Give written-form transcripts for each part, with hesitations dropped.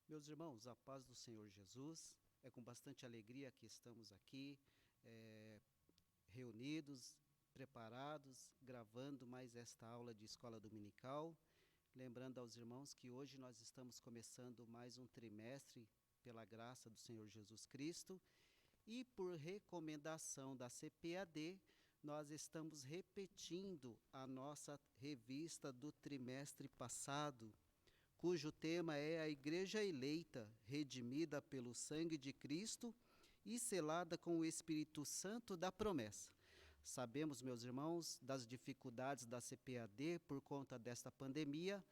Meus irmãos, a paz do Senhor Jesus, é com bastante alegria que estamos aqui, reunidos, preparados, gravando mais esta aula de escola dominical. Lembrando aos irmãos que hoje nós estamos começando mais um trimestre pela graça do Senhor Jesus Cristo e por recomendação da CPAD, nós estamos repetindo a nossa revista do trimestre passado, cujo tema é a Igreja Eleita, redimida pelo sangue de Cristo e selada com o Espírito Santo da promessa. Sabemos, meus irmãos, das dificuldades da CPAD por conta desta pandemia,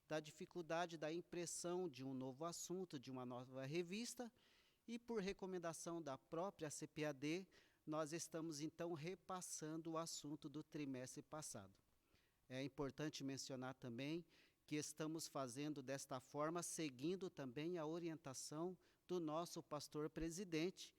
da dificuldade da impressão de um novo assunto, de uma nova revista, e por recomendação da própria CPAD, nós estamos então repassando o assunto do trimestre passado. É importante mencionar também que estamos fazendo desta forma, seguindo também a orientação do nosso pastor presidente,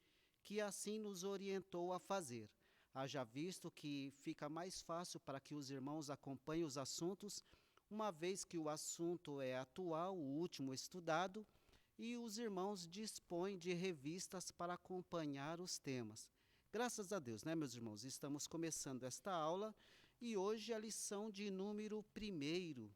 que assim nos orientou a fazer. Haja visto que fica mais fácil para que os irmãos acompanhem os assuntos, uma vez que o assunto é atual, o último estudado, e os irmãos dispõem de revistas para acompanhar os temas. Graças a Deus, né, meus irmãos? Estamos começando esta aula e hoje a lição de número 1,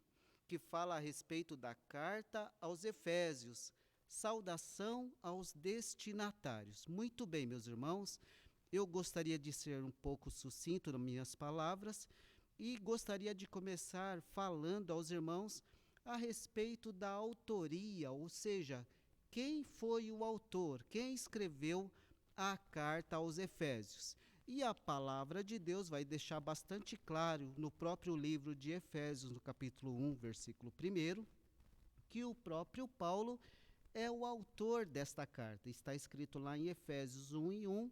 que fala a respeito da carta aos Efésios, saudação aos destinatários. Muito bem, meus irmãos, eu gostaria de ser um pouco sucinto nas minhas palavras e gostaria de começar falando aos irmãos a respeito da autoria, ou seja, quem foi o autor, quem escreveu a carta aos Efésios. E a palavra de Deus vai deixar bastante claro no próprio livro de Efésios, no capítulo 1, versículo 1, que o próprio Paulo é o autor desta carta. Está escrito lá em Efésios 1:1,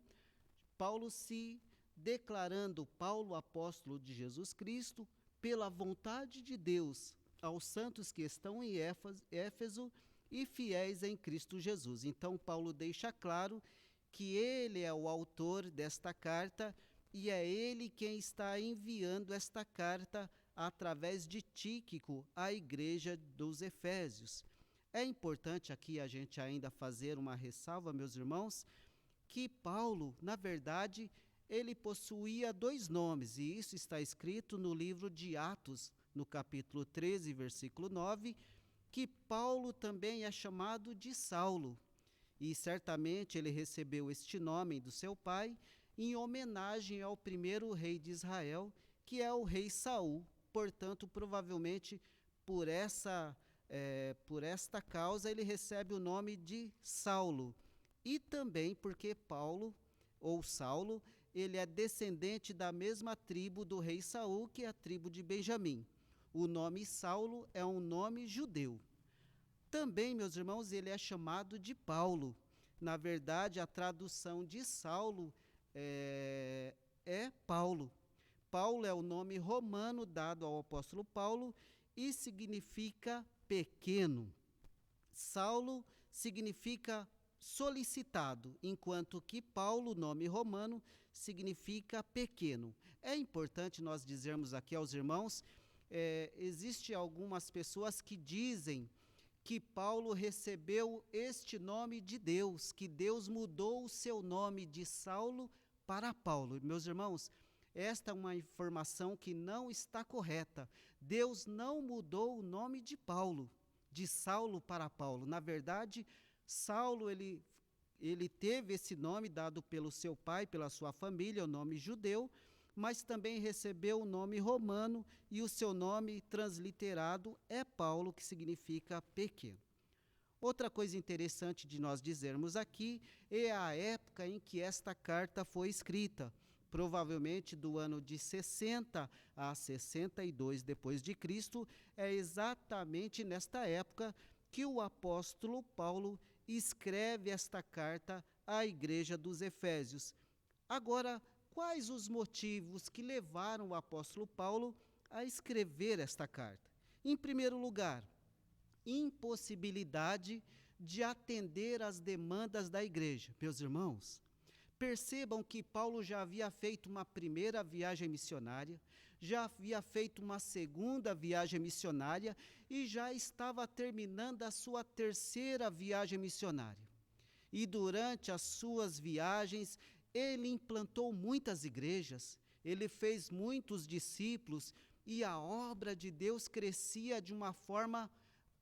Paulo se declarando Paulo, apóstolo de Jesus Cristo, pela vontade de Deus, aos santos que estão em Éfeso e fiéis em Cristo Jesus. Então, Paulo deixa claro que ele é o autor desta carta e é ele quem está enviando esta carta através de Tíquico à igreja dos Efésios. É importante aqui a gente ainda fazer uma ressalva, meus irmãos, que Paulo, na verdade, ele possuía 2 nomes, e isso está escrito no livro de Atos, no capítulo 13, versículo 9, que Paulo também é chamado de Saulo. E certamente ele recebeu este nome do seu pai em homenagem ao primeiro rei de Israel, que é o rei Saul. Portanto, provavelmente por esta causa ele recebe o nome de Saulo. E também porque Paulo, ou Saulo, ele é descendente da mesma tribo do rei Saul, que é a tribo de Benjamim. O nome Saulo é um nome judeu. Também, meus irmãos, ele é chamado de Paulo. Na verdade, a tradução de Saulo é Paulo. Paulo é o nome romano dado ao apóstolo Paulo e significa pequeno. Saulo significa solicitado, enquanto que Paulo, nome romano, significa pequeno. É importante nós dizermos aqui aos irmãos, existe algumas pessoas que dizem que Paulo recebeu este nome de Deus, que Deus mudou o seu nome de Saulo para Paulo. Meus irmãos, esta é uma informação que não está correta. Deus não mudou o nome de Paulo, de Saulo para Paulo. Na verdade, Saulo, ele teve esse nome dado pelo seu pai, pela sua família, o nome judeu, mas também recebeu o nome romano e o seu nome transliterado é Paulo, que significa pequeno. Outra coisa interessante de nós dizermos aqui é a época em que esta carta foi escrita, provavelmente do ano de 60 a 62 depois de Cristo, é exatamente nesta época que o apóstolo Paulo escreve esta carta à igreja dos Efésios. Agora, quais os motivos que levaram o apóstolo Paulo a escrever esta carta? Em primeiro lugar, impossibilidade de atender às demandas da igreja. Meus irmãos, percebam que Paulo já havia feito uma primeira viagem missionária, já havia feito uma segunda viagem missionária e já estava terminando a sua terceira viagem missionária. E durante as suas viagens, ele implantou muitas igrejas, ele fez muitos discípulos e a obra de Deus crescia de uma forma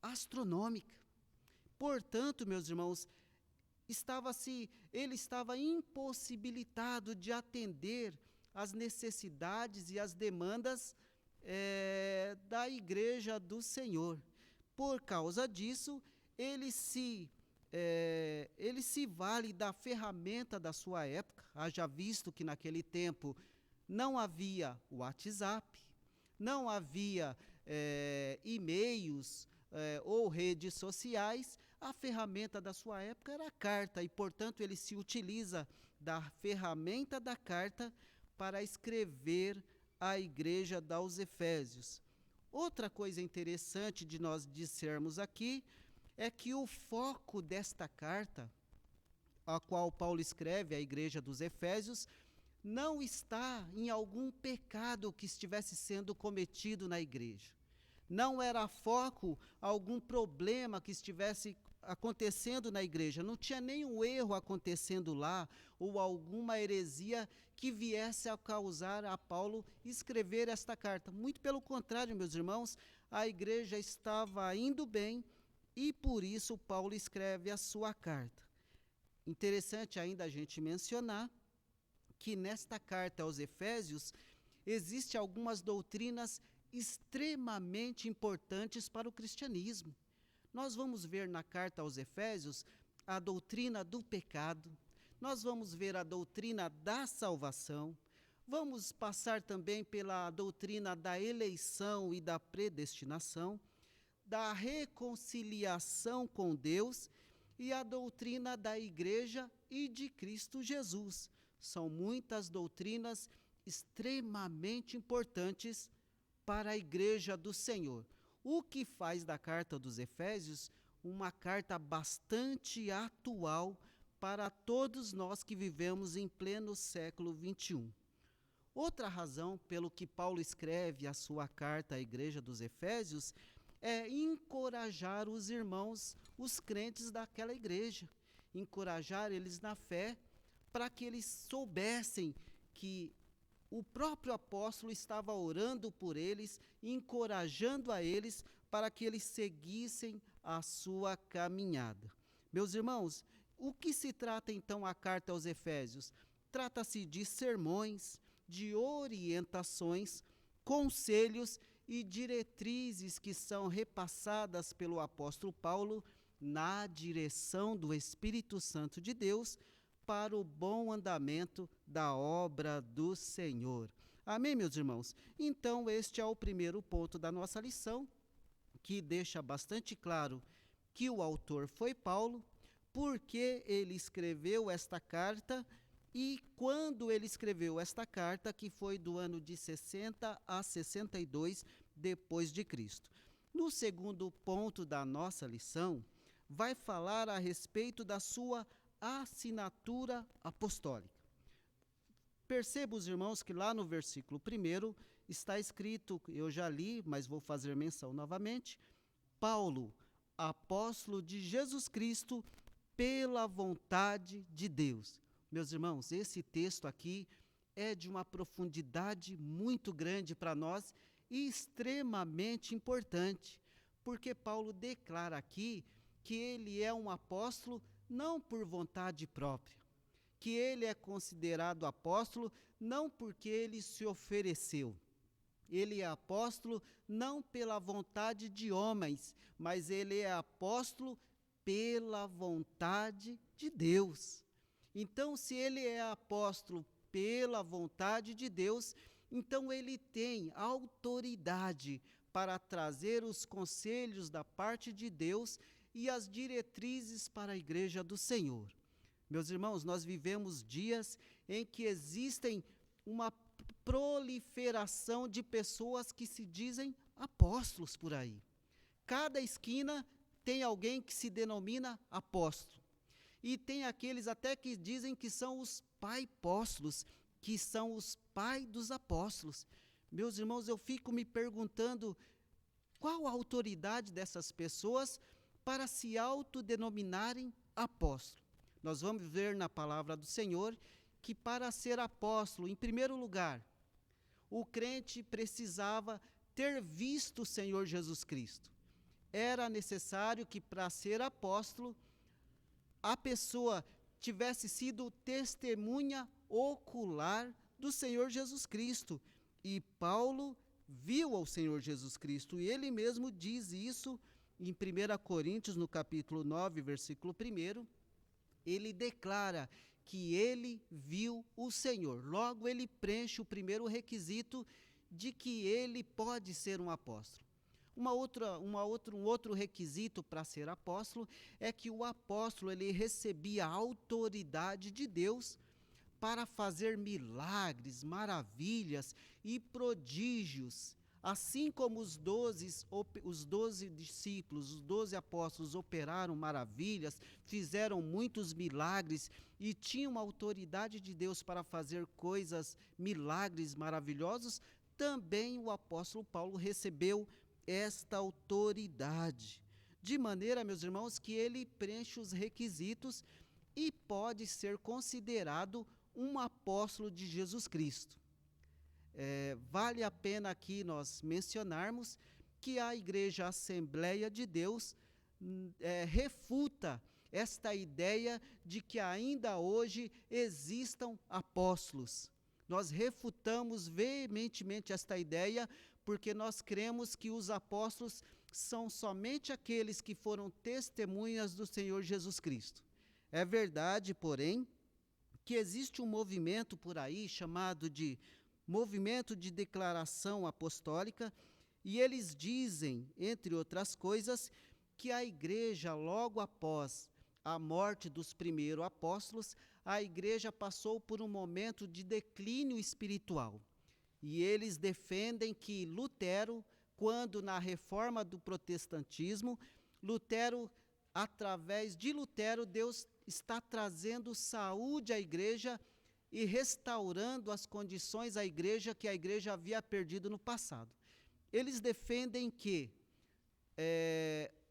astronômica. Portanto, meus irmãos, ele estava impossibilitado de atender às necessidades e às demandas da igreja do Senhor. Por causa disso, ele se vale da ferramenta da sua época, haja visto que naquele tempo não havia WhatsApp, não havia e-mails ou redes sociais. A ferramenta da sua época era a carta e, portanto, ele se utiliza da ferramenta da carta para escrever à igreja dos Efésios. Outra coisa interessante de nós dissermos aqui é que o foco desta carta, a qual Paulo escreve à igreja dos Efésios, não está em algum pecado que estivesse sendo cometido na igreja. Não era foco algum problema que estivesse acontecendo na igreja, não tinha nenhum erro acontecendo lá, ou alguma heresia que viesse a causar a Paulo escrever esta carta. Muito pelo contrário, meus irmãos, a igreja estava indo bem e por isso Paulo escreve a sua carta. Interessante ainda a gente mencionar que nesta carta aos Efésios existem algumas doutrinas extremamente importantes para o cristianismo. Nós vamos ver na carta aos Efésios a doutrina do pecado, nós vamos ver a doutrina da salvação, vamos passar também pela doutrina da eleição e da predestinação, da reconciliação com Deus e a doutrina da igreja e de Cristo Jesus. São muitas doutrinas extremamente importantes para a igreja do Senhor. O que faz da carta dos Efésios uma carta bastante atual para todos nós que vivemos em pleno século XXI. Outra razão pelo que Paulo escreve a sua carta à igreja dos Efésios é encorajar os irmãos, os crentes daquela igreja, encorajar eles na fé para que eles soubessem que o próprio apóstolo estava orando por eles, encorajando a eles para que eles seguissem a sua caminhada. Meus irmãos, o que se trata então a carta aos Efésios? Trata-se de sermões, de orientações, conselhos e diretrizes que são repassadas pelo apóstolo Paulo na direção do Espírito Santo de Deus, para o bom andamento da obra do Senhor. Amém, meus irmãos? Então, este é o primeiro ponto da nossa lição, que deixa bastante claro que o autor foi Paulo, porque ele escreveu esta carta e quando ele escreveu esta carta, que foi do ano de 60 a 62 depois de Cristo. No segundo ponto da nossa lição, vai falar a respeito da sua assinatura apostólica. Perceba, os irmãos, que lá no versículo 1 está escrito, eu já li, mas vou fazer menção novamente, Paulo, apóstolo de Jesus Cristo, pela vontade de Deus. Meus irmãos, esse texto aqui é de uma profundidade muito grande para nós e extremamente importante, porque Paulo declara aqui que ele é um apóstolo não por vontade própria, que ele é considerado apóstolo não porque ele se ofereceu. Ele é apóstolo não pela vontade de homens, mas ele é apóstolo pela vontade de Deus. Então, se ele é apóstolo pela vontade de Deus, então ele tem autoridade para trazer os conselhos da parte de Deus e as diretrizes para a igreja do Senhor. Meus irmãos, nós vivemos dias em que existem uma proliferação de pessoas que se dizem apóstolos por aí. Cada esquina tem alguém que se denomina apóstolo. E tem aqueles até que dizem que são os pai-apóstolos, que são os pais dos apóstolos. Meus irmãos, eu fico me perguntando qual a autoridade dessas pessoas para se autodenominarem apóstolo. Nós vamos ver na palavra do Senhor que para ser apóstolo, em primeiro lugar, o crente precisava ter visto o Senhor Jesus Cristo. Era necessário que para ser apóstolo, a pessoa tivesse sido testemunha ocular do Senhor Jesus Cristo. E Paulo viu ao Senhor Jesus Cristo, e ele mesmo diz isso em 1 Coríntios, no capítulo 9, versículo 1, ele declara que ele viu o Senhor. Logo, ele preenche o primeiro requisito de que ele pode ser um apóstolo. Um outro requisito para ser apóstolo é que o apóstolo ele recebia a autoridade de Deus para fazer milagres, maravilhas e prodígios. Assim como os 12 discípulos, os 12 apóstolos operaram maravilhas, fizeram muitos milagres e tinham a autoridade de Deus para fazer coisas, milagres maravilhosos, também o apóstolo Paulo recebeu esta autoridade. De maneira, meus irmãos, que ele preenche os requisitos e pode ser considerado um apóstolo de Jesus Cristo. Vale a pena aqui nós mencionarmos que a Igreja Assembleia de Deus refuta esta ideia de que ainda hoje existam apóstolos. Nós refutamos veementemente esta ideia porque nós cremos que os apóstolos são somente aqueles que foram testemunhas do Senhor Jesus Cristo. É verdade, porém, que existe um movimento por aí chamado de Movimento de Declaração Apostólica, e eles dizem, entre outras coisas, que a igreja, logo após a morte dos primeiros apóstolos, a igreja passou por um momento de declínio espiritual. E eles defendem que Lutero, quando na reforma do protestantismo, através de Lutero, Deus está trazendo saúde à igreja e restaurando as condições à igreja que a igreja havia perdido no passado. Eles defendem que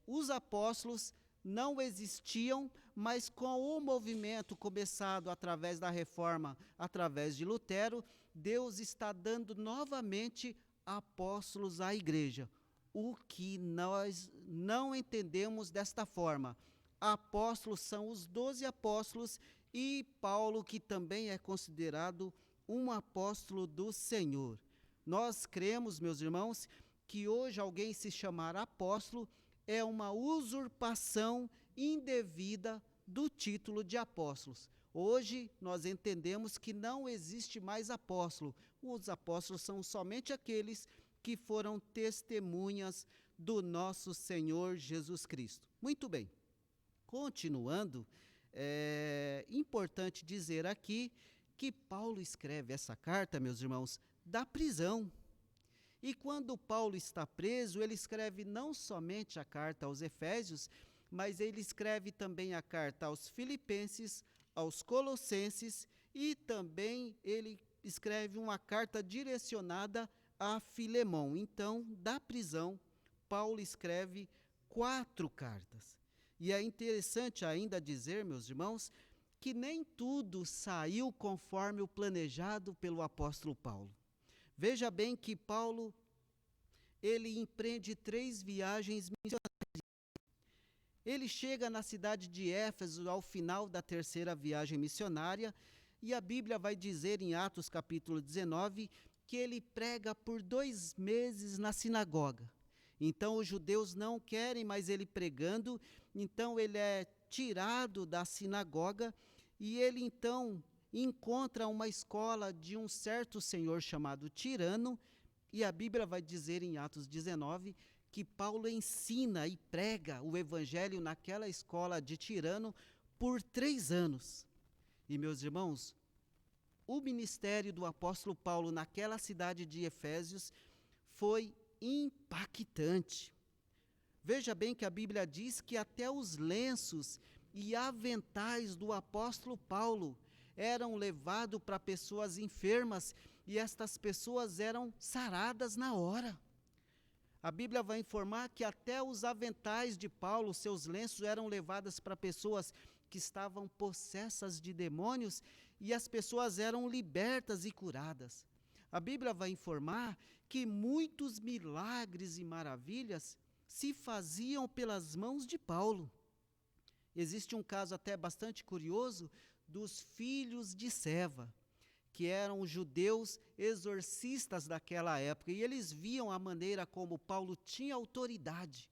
os apóstolos não existiam, mas com o movimento começado através da reforma, através de Lutero, Deus está dando novamente apóstolos à igreja. O que nós não entendemos desta forma. Apóstolos são os 12 apóstolos e Paulo, que também é considerado um apóstolo do Senhor. Nós cremos, meus irmãos, que hoje alguém se chamar apóstolo é uma usurpação indevida do título de apóstolos. Hoje nós entendemos que não existe mais apóstolo. Os apóstolos são somente aqueles que foram testemunhas do nosso Senhor Jesus Cristo. Muito bem. Continuando, é importante dizer aqui que Paulo escreve essa carta, meus irmãos, da prisão. E quando Paulo está preso, ele escreve não somente a carta aos Efésios, mas ele escreve também a carta aos Filipenses, aos Colossenses, e também ele escreve uma carta direcionada a Filemão. Então, da prisão, Paulo escreve 4 cartas. E é interessante ainda dizer, meus irmãos, que nem tudo saiu conforme o planejado pelo apóstolo Paulo. Veja bem que Paulo, ele empreende 3 viagens missionárias. Ele chega na cidade de Éfeso ao final da 3ª viagem missionária, e a Bíblia vai dizer em Atos capítulo 19, que ele prega por 2 meses na sinagoga. Então os judeus não querem mais ele pregando, então ele é tirado da sinagoga, e ele então encontra uma escola de um certo senhor chamado Tirano, e a Bíblia vai dizer em Atos 19 que Paulo ensina e prega o evangelho naquela escola de Tirano por 3 anos. E, meus irmãos, o ministério do apóstolo Paulo naquela cidade de Efésios foi impactante. Veja bem que a Bíblia diz que até os lenços e aventais do apóstolo Paulo eram levados para pessoas enfermas e estas pessoas eram saradas na hora. A Bíblia vai informar que até os aventais de Paulo, seus lenços, eram levados para pessoas que estavam possessas de demônios e as pessoas eram libertas e curadas. A Bíblia vai informar que muitos milagres e maravilhas se faziam pelas mãos de Paulo. Existe um caso até bastante curioso dos filhos de Seva, que eram os judeus exorcistas daquela época, e eles viam a maneira como Paulo tinha autoridade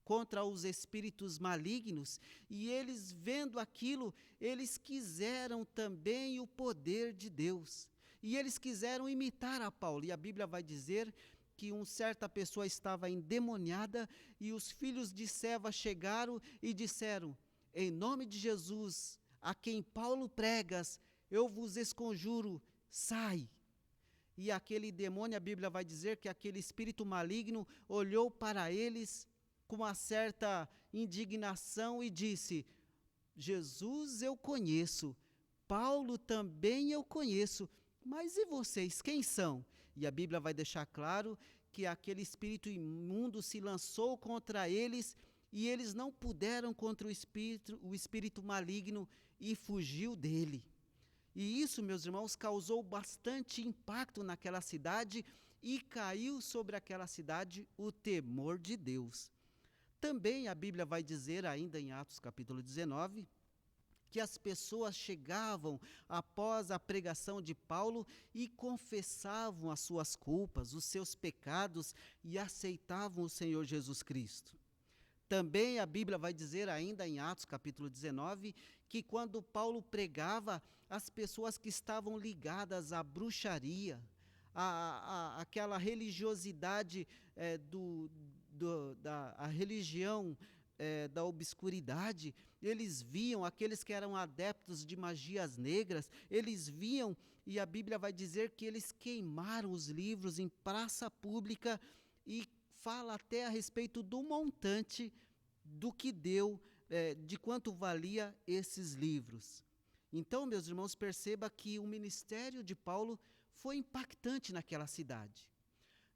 contra os espíritos malignos, e eles vendo aquilo, eles quiseram também o poder de Deus, e eles quiseram imitar a Paulo, e a Bíblia vai dizer que uma certa pessoa estava endemoniada, e os filhos de Seva chegaram e disseram: em nome de Jesus, a quem Paulo pregas, eu vos esconjuro, sai. E aquele demônio, a Bíblia vai dizer que aquele espírito maligno olhou para eles com uma certa indignação e disse: Jesus eu conheço, Paulo também eu conheço, mas e vocês, quem são? E a Bíblia vai deixar claro que aquele espírito imundo se lançou contra eles e eles não puderam contra o espírito maligno e fugiu dele. E isso, meus irmãos, causou bastante impacto naquela cidade e caiu sobre aquela cidade o temor de Deus. Também a Bíblia vai dizer, ainda em Atos capítulo 19, que as pessoas chegavam após a pregação de Paulo e confessavam as suas culpas, os seus pecados e aceitavam o Senhor Jesus Cristo. Também a Bíblia vai dizer ainda em Atos capítulo 19, que quando Paulo pregava, as pessoas que estavam ligadas à bruxaria, aquela religiosidade, a religião da obscuridade, eles viam, aqueles que eram adeptos de magias negras, eles viam, e a Bíblia vai dizer que eles queimaram os livros em praça pública e fala até a respeito do montante do que deu, de quanto valia esses livros. Então, meus irmãos, perceba que o ministério de Paulo foi impactante naquela cidade.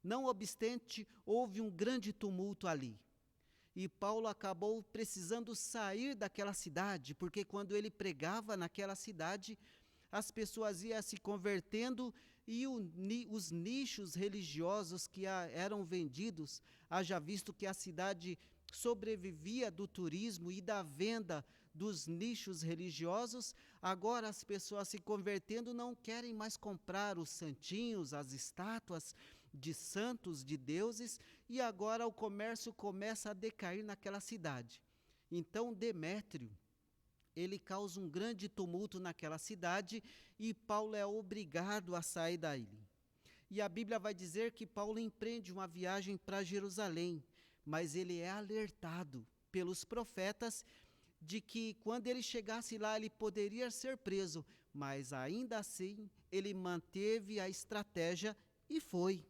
Não obstante, houve um grande tumulto ali. E Paulo acabou precisando sair daquela cidade, porque quando ele pregava naquela cidade, as pessoas iam se convertendo e os nichos religiosos que eram vendidos, haja visto que a cidade sobrevivia do turismo e da venda dos nichos religiosos, agora as pessoas se convertendo não querem mais comprar os santinhos, as estátuas de santos, de deuses, e agora o comércio começa a decair naquela cidade. Então Demétrio, ele causa um grande tumulto naquela cidade e Paulo é obrigado a sair dali. E a Bíblia vai dizer que Paulo empreende uma viagem para Jerusalém, mas ele é alertado pelos profetas de que quando ele chegasse lá ele poderia ser preso, mas ainda assim ele manteve a estratégia e foi.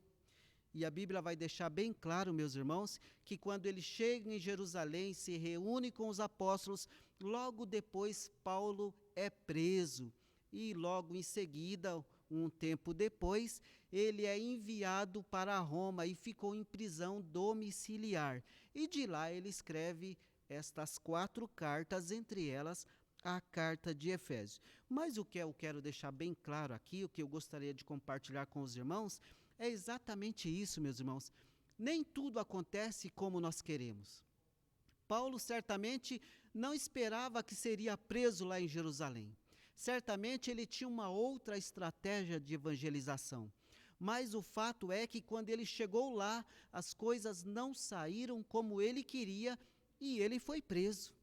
E a Bíblia vai deixar bem claro, meus irmãos, que quando ele chega em Jerusalém, se reúne com os apóstolos, logo depois Paulo é preso. E logo em seguida, um tempo depois, ele é enviado para Roma e ficou em prisão domiciliar. E de lá ele escreve estas 4 cartas, entre elas a carta de Efésios. Mas o que eu quero deixar bem claro aqui, o que eu gostaria de compartilhar com os irmãos, é exatamente isso, meus irmãos. Nem tudo acontece como nós queremos. Paulo certamente não esperava que seria preso lá em Jerusalém. Certamente ele tinha uma outra estratégia de evangelização. Mas o fato é que quando ele chegou lá, as coisas não saíram como ele queria e ele foi preso.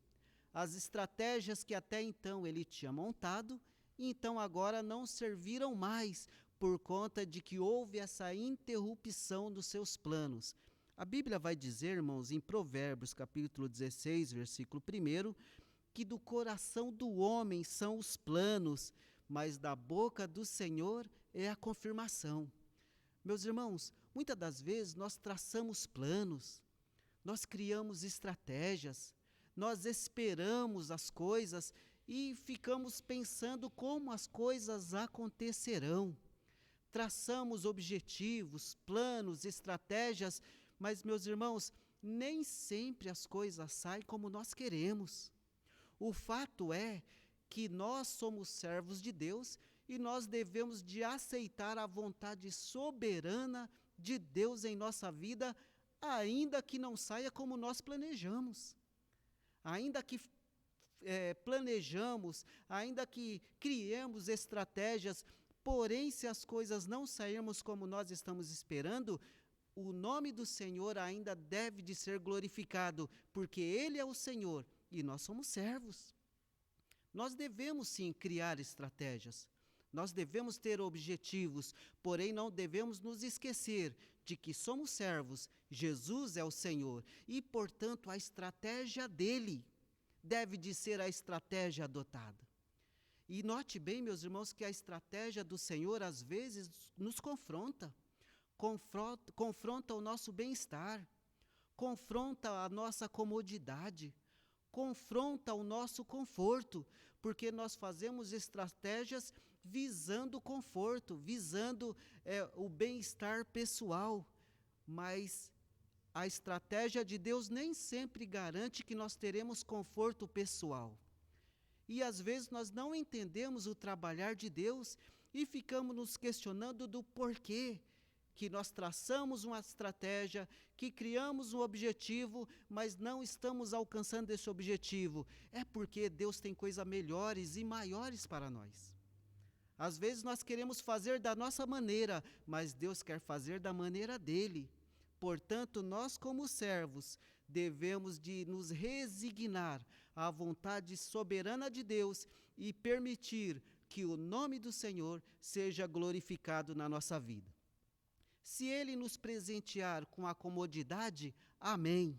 As estratégias que até então ele tinha montado, então agora não serviram mais, por conta de que houve essa interrupção dos seus planos. A Bíblia vai dizer, irmãos, em Provérbios, capítulo 16, versículo 1, que do coração do homem são os planos, mas da boca do Senhor é a confirmação. Meus irmãos, muitas das vezes nós traçamos planos, nós criamos estratégias, nós esperamos as coisas e ficamos pensando como as coisas acontecerão. traçamos objetivos, planos, estratégias, mas, meus irmãos, nem sempre as coisas saem como nós queremos. O fato é que nós somos servos de Deus e nós devemos de aceitar a vontade soberana de Deus em nossa vida, ainda que não saia como nós planejamos. Ainda que planejamos, ainda que criemos estratégias, porém, se as coisas não sairmos como nós estamos esperando, o nome do Senhor ainda deve de ser glorificado, porque Ele é o Senhor e nós somos servos. Nós devemos sim criar estratégias, nós devemos ter objetivos, porém não devemos nos esquecer de que somos servos, Jesus é o Senhor e, portanto, a estratégia dEle deve de ser a estratégia adotada. E note bem, meus irmãos, que a estratégia do Senhor às vezes nos confronta o nosso bem-estar, confronta a nossa comodidade, confronta o nosso conforto, porque nós fazemos estratégias visando o conforto, visando o bem-estar pessoal, mas a estratégia de Deus nem sempre garante que nós teremos conforto pessoal. E às vezes nós não entendemos o trabalhar de Deus e ficamos nos questionando do porquê que nós traçamos uma estratégia, que criamos um objetivo, mas não estamos alcançando esse objetivo. É porque Deus tem coisas melhores e maiores para nós. Às vezes nós queremos fazer da nossa maneira, mas Deus quer fazer da maneira dele. Portanto, nós como servos devemos de nos resignar à vontade soberana de Deus e permitir que o nome do Senhor seja glorificado na nossa vida. Se Ele nos presentear com a comodidade, amém.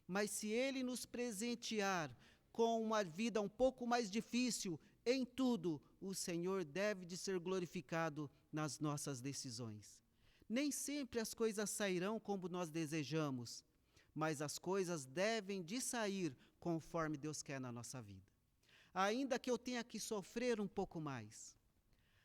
Mas se Ele nos presentear com uma vida um pouco mais difícil, em tudo, o Senhor deve de ser glorificado nas nossas decisões. Nem sempre as coisas sairão como nós desejamos, mas as coisas devem de sair conforme Deus quer na nossa vida. Ainda que eu tenha que sofrer um pouco mais,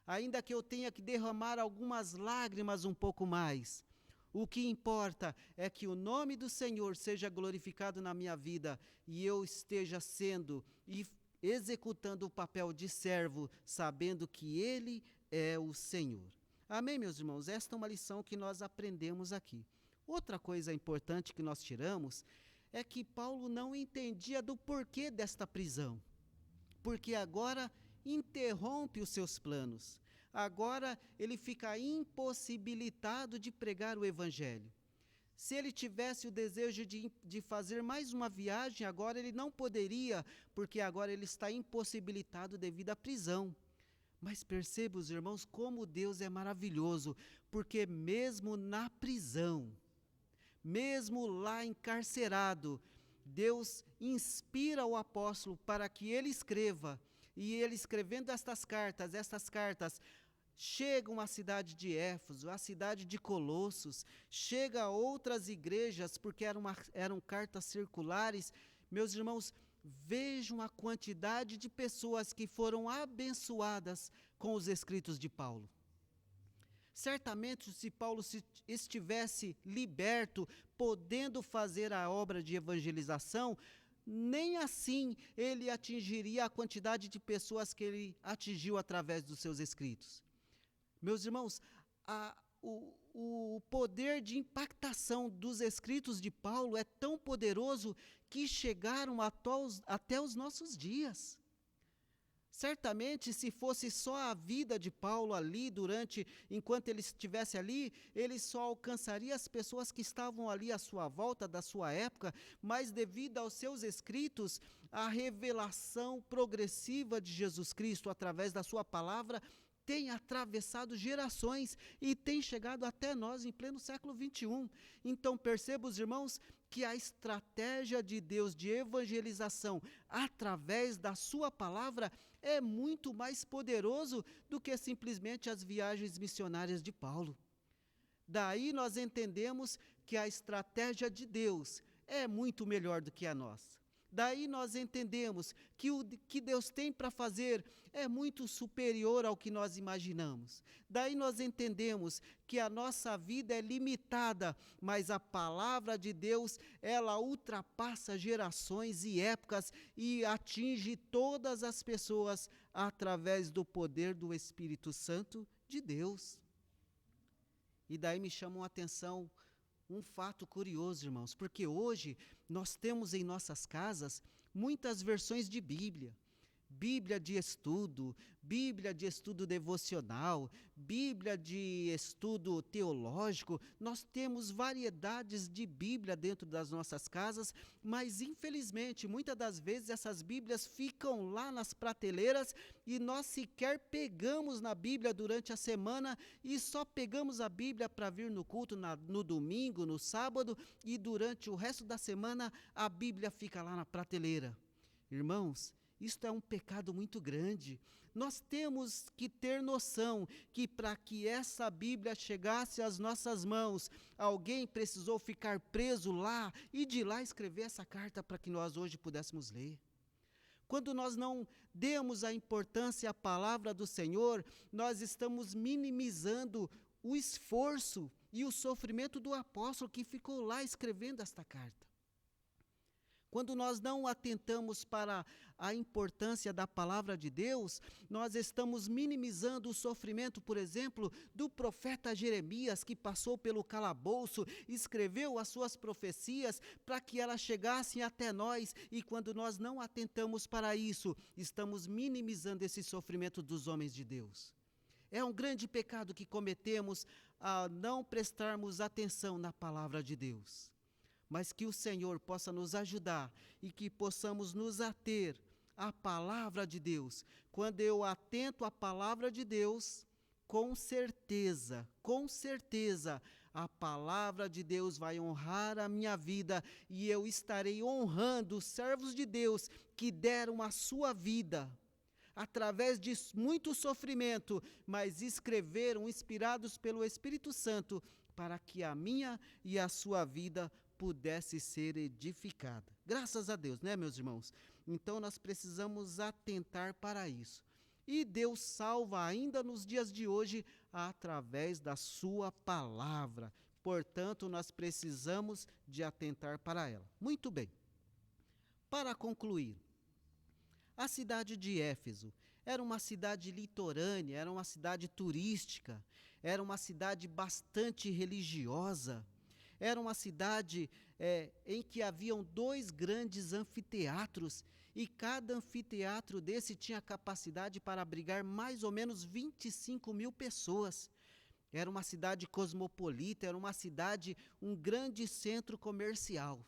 ainda que eu tenha que derramar algumas lágrimas um pouco mais, o que importa é que o nome do Senhor seja glorificado na minha vida e eu esteja sendo e executando o papel de servo, sabendo que Ele é o Senhor. Amém, meus irmãos? Esta é uma lição que nós aprendemos aqui. Outra coisa importante que nós tiramos é que Paulo não entendia do porquê desta prisão, porque agora interrompe os seus planos. Agora ele fica impossibilitado de pregar o Evangelho. Se ele tivesse o desejo de fazer mais uma viagem, agora ele não poderia, porque agora ele está impossibilitado devido à prisão. Mas perceba, os irmãos, como Deus é maravilhoso, porque mesmo na prisão, mesmo lá encarcerado, Deus inspira o apóstolo para que ele escreva, e ele escrevendo estas cartas chegam à cidade de Éfeso, à cidade de Colossos, chega a outras igrejas, porque eram cartas circulares. Meus irmãos, vejam a quantidade de pessoas que foram abençoadas com os escritos de Paulo. Certamente, se Paulo estivesse liberto, podendo fazer a obra de evangelização, nem assim ele atingiria a quantidade de pessoas que ele atingiu através dos seus escritos. Meus irmãos, o poder de impactação dos escritos de Paulo é tão poderoso que chegaram até os nossos dias. Certamente, se fosse só a vida de Paulo ali, enquanto ele estivesse ali, ele só alcançaria as pessoas que estavam ali à sua volta, da sua época, mas devido aos seus escritos, a revelação progressiva de Jesus Cristo, através da sua palavra, tem atravessado gerações e tem chegado até nós em pleno século 21. Então perceba, os irmãos, que a estratégia de Deus de evangelização através da sua palavra é muito mais poderoso do que simplesmente as viagens missionárias de Paulo. Daí nós entendemos que a estratégia de Deus é muito melhor do que a nossa. Daí nós entendemos que o que Deus tem para fazer é muito superior ao que nós imaginamos. Daí nós entendemos que a nossa vida é limitada, mas a palavra de Deus, ela ultrapassa gerações e épocas e atinge todas as pessoas através do poder do Espírito Santo de Deus. E daí me chamam a atenção um fato curioso, irmãos, porque hoje nós temos em nossas casas muitas versões de Bíblia. Bíblia de estudo devocional, Bíblia de estudo teológico. Nós temos variedades de Bíblia dentro das nossas casas, mas infelizmente, muitas das vezes essas Bíblias ficam lá nas prateleiras e nós sequer pegamos na Bíblia durante a semana e só pegamos a Bíblia para vir no culto no domingo, no sábado, e durante o resto da semana a Bíblia fica lá na prateleira. Irmãos, isto é um pecado muito grande. Nós temos que ter noção que para que essa Bíblia chegasse às nossas mãos, alguém precisou ficar preso lá e de lá escrever essa carta para que nós hoje pudéssemos ler. Quando nós não demos a importância à palavra do Senhor, nós estamos minimizando o esforço e o sofrimento do apóstolo que ficou lá escrevendo esta carta. Quando nós não atentamos para a importância da palavra de Deus, nós estamos minimizando o sofrimento, por exemplo, do profeta Jeremias, que passou pelo calabouço, escreveu as suas profecias para que elas chegassem até nós, e quando nós não atentamos para isso, estamos minimizando esse sofrimento dos homens de Deus. É um grande pecado que cometemos a não prestarmos atenção na palavra de Deus. Mas que o Senhor possa nos ajudar e que possamos nos ater à palavra de Deus. Quando eu atento à palavra de Deus, com certeza, a palavra de Deus vai honrar a minha vida e eu estarei honrando os servos de Deus que deram a sua vida através de muito sofrimento, mas escreveram inspirados pelo Espírito Santo para que a minha e a sua vida pudesse ser edificada. Graças a Deus, né, meus irmãos? Então nós precisamos atentar para isso. E Deus salva ainda nos dias de hoje através da sua palavra. Portanto, nós precisamos de atentar para ela. Muito bem. Para concluir, a cidade de Éfeso era uma cidade litorânea, era uma cidade turística, era uma cidade bastante religiosa. Era uma cidade em que haviam 2 grandes anfiteatros e cada anfiteatro desse tinha capacidade para abrigar mais ou menos 25.000 pessoas. Era uma cidade cosmopolita, era uma cidade, um grande centro comercial.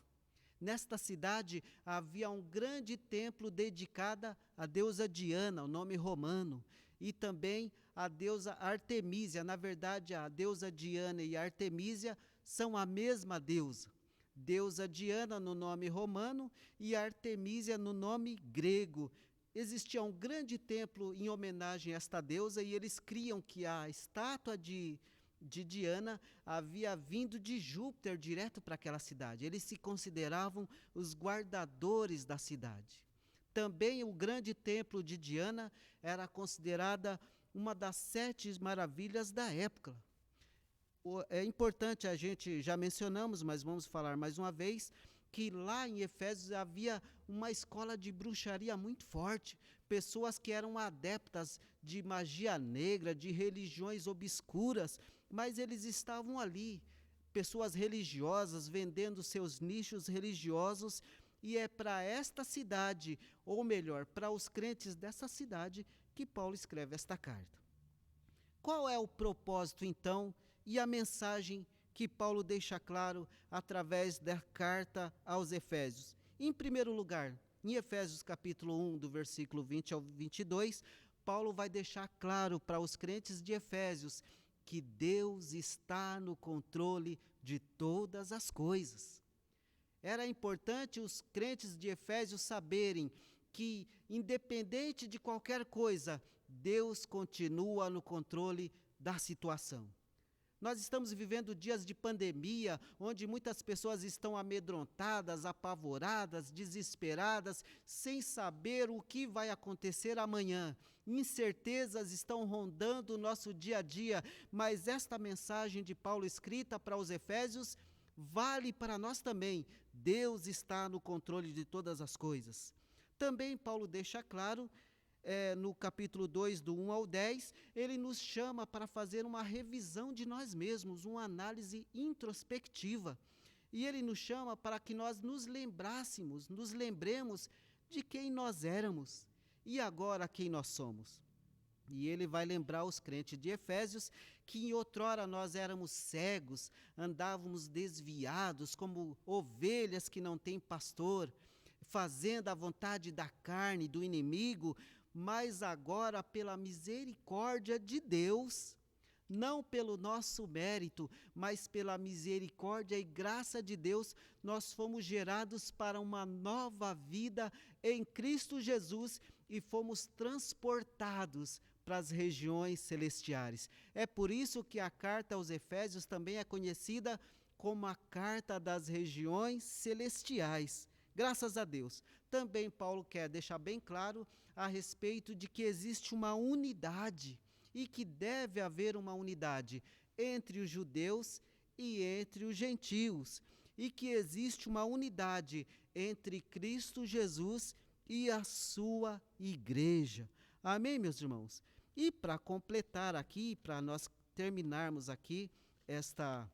Nesta cidade havia um grande templo dedicado à deusa Diana, o nome romano, e também à deusa Artemísia. Na verdade, a deusa Diana e a Artemísia são a mesma deusa. Deusa Diana no nome romano e Artemísia no nome grego. Existia um grande templo em homenagem a esta deusa e eles criam que a estátua de Diana havia vindo de Júpiter direto para aquela cidade. Eles se consideravam os guardadores da cidade. Também o grande templo de Diana era considerada uma das 7 maravilhas da época. É importante, a gente já mencionamos, mas vamos falar mais uma vez, que lá em Efésios havia uma escola de bruxaria muito forte, pessoas que eram adeptas de magia negra, de religiões obscuras, mas eles estavam ali, pessoas religiosas vendendo seus nichos religiosos, e é para esta cidade, ou melhor, para os crentes dessa cidade, que Paulo escreve esta carta. Qual é o propósito, então, e a mensagem que Paulo deixa claro através da carta aos Efésios? Em primeiro lugar, em Efésios capítulo 1, do versículo 20 ao 22, Paulo vai deixar claro para os crentes de Efésios que Deus está no controle de todas as coisas. Era importante os crentes de Efésios saberem que, independente de qualquer coisa, Deus continua no controle da situação. Nós estamos vivendo dias de pandemia, onde muitas pessoas estão amedrontadas, apavoradas, desesperadas, sem saber o que vai acontecer amanhã. Incertezas estão rondando o nosso dia a dia, mas esta mensagem de Paulo escrita para os Efésios vale para nós também. Deus está no controle de todas as coisas. Também Paulo deixa claro no capítulo 2, do 1 ao 10, ele nos chama para fazer uma revisão de nós mesmos, uma análise introspectiva. E ele nos chama para que nós nos lembremos de quem nós éramos e agora quem nós somos. E ele vai lembrar os crentes de Efésios que em outrora nós éramos cegos, andávamos desviados como ovelhas que não têm pastor, fazendo a vontade da carne, do inimigo, mas agora pela misericórdia de Deus, não pelo nosso mérito, mas pela misericórdia e graça de Deus, nós fomos gerados para uma nova vida em Cristo Jesus e fomos transportados para as regiões celestiais. É por isso que a carta aos Efésios também é conhecida como a carta das regiões celestiais. Graças a Deus. Também Paulo quer deixar bem claro a respeito de que existe uma unidade e que deve haver uma unidade entre os judeus e entre os gentios, e que existe uma unidade entre Cristo Jesus e a sua igreja. Amém, meus irmãos? E para completar aqui, para nós terminarmos aqui esta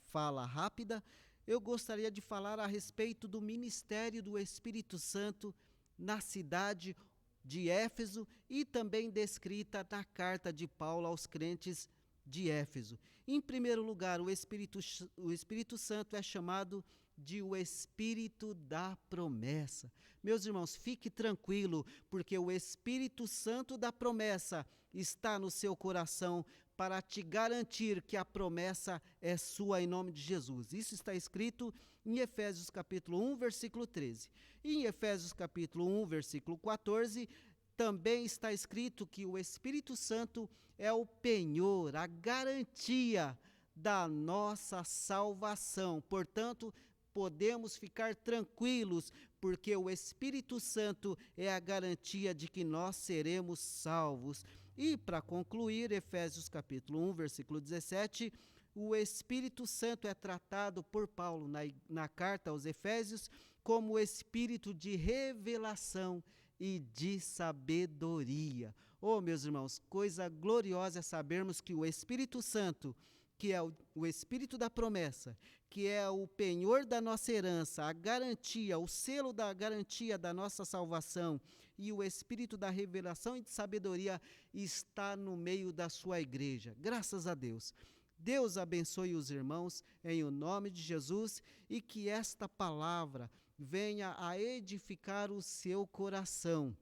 fala rápida, eu gostaria de falar a respeito do ministério do Espírito Santo na cidade de Éfeso e também descrita na carta de Paulo aos crentes de Éfeso. Em primeiro lugar, o Espírito Santo é chamado de o Espírito da promessa. Meus irmãos, fique tranquilo, porque o Espírito Santo da promessa está no seu coração para te garantir que a promessa é sua em nome de Jesus. Isso está escrito em Efésios capítulo 1, versículo 13. E em Efésios capítulo 1, versículo 14, também está escrito que o Espírito Santo é o penhor, a garantia da nossa salvação. Portanto, podemos ficar tranquilos, porque o Espírito Santo é a garantia de que nós seremos salvos. E para concluir, Efésios capítulo 1, versículo 17, o Espírito Santo é tratado por Paulo na carta aos Efésios como o Espírito de revelação e de sabedoria. Oh, meus irmãos, coisa gloriosa é sabermos que o Espírito Santo, que é o Espírito da promessa, que é o penhor da nossa herança, a garantia, o selo da garantia da nossa salvação, e o Espírito da revelação e de sabedoria está no meio da sua igreja. Graças a Deus. Deus abençoe os irmãos em o nome de Jesus e que esta palavra venha a edificar o seu coração.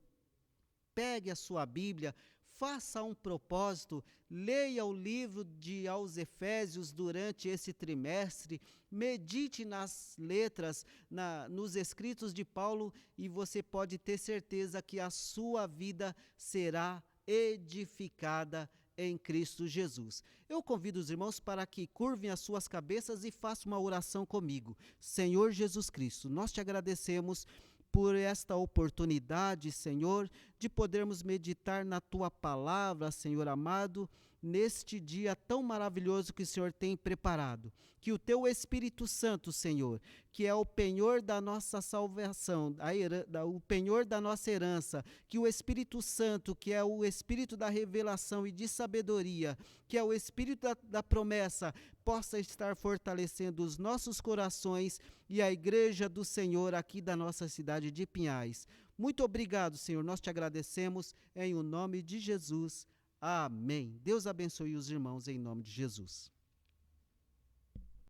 Pegue a sua Bíblia, faça um propósito, leia o livro aos Efésios durante esse trimestre, medite nas letras, nos escritos de Paulo e você pode ter certeza que a sua vida será edificada em Cristo Jesus. Eu convido os irmãos para que curvem as suas cabeças e façam uma oração comigo. Senhor Jesus Cristo, nós te agradecemos por esta oportunidade, Senhor, de podermos meditar na Tua palavra, Senhor amado, neste dia tão maravilhoso que o Senhor tem preparado. Que o Teu Espírito Santo, Senhor, que é o penhor da nossa salvação, o penhor da nossa herança, que o Espírito Santo, que é o Espírito da revelação e de sabedoria, que é o Espírito da promessa, possa estar fortalecendo os nossos corações e a igreja do Senhor aqui da nossa cidade de Pinhais. Muito obrigado, Senhor, nós te agradecemos em o nome de Jesus. Amém. Deus abençoe os irmãos em nome de Jesus.